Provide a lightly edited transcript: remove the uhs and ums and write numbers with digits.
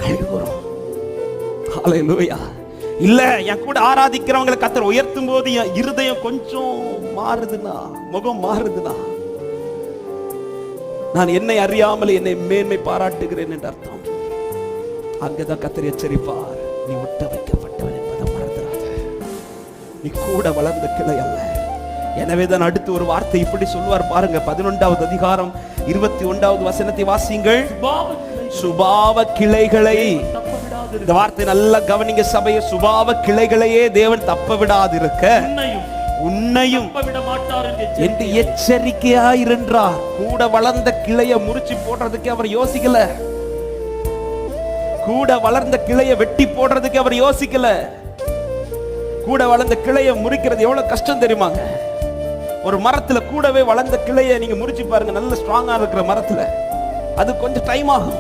அழுகிறோம். ஹல்லேலூயா. இல்ல, என் கூட ஆராதிக்கிறவங்களை கர்த்தர் உயர்த்தும் போது என் இருதயம் கொஞ்சம் மாறுதுன்னா, முகம் மாறுதுன்னா, நான் என்னை அறியாமல் என்னை மேன்மை பாராட்டுகிறேன் என்று அர்த்தம். அங்கதான் கர்த்தர் எச்சரிப்பார், நீ ஒட்ட வைக்கப்பட்டவன் என்பதை மறந்துடாத, நீ கூட வளர்ந்த கிளை அல்ல. எனவேதான் அடுத்து ஒரு வார்த்தை இப்படி சொல்வார் பாருங்க. 11வது அதிகாரம் 21வது வசனத்தை வாசியுங்கள். சுபாவ கிளைகளை, இந்த வார்த்தை நல்லா கவனிங்க சபையை, சுபாவ கிளைகளையே தேவன் தப்ப விடாதிருக்க உன்னையும் என்று எச்சரிக்கையாயிருந்தார். கூட வளர்ந்த கிளைய முறிச்சு போடுறதுக்கு அவர் யோசிக்கல. கூட வளர்ந்த கிளைய வெட்டி போடுறதுக்கு அவர் யோசிக்கல. கூட வளர்ந்த கிளைய முறிக்கிறது எவ்வளவு கஷ்டம் தெரியுமாங்க? ஒரு மரத்துல கூடவே வளர்ந்த கிளைய நீங்க முறிச்சு பாருங்க, நல்ல ஸ்ட்ராங்கா இருக்கிற மரத்துல அது கொஞ்சம் டைம் ஆகும்.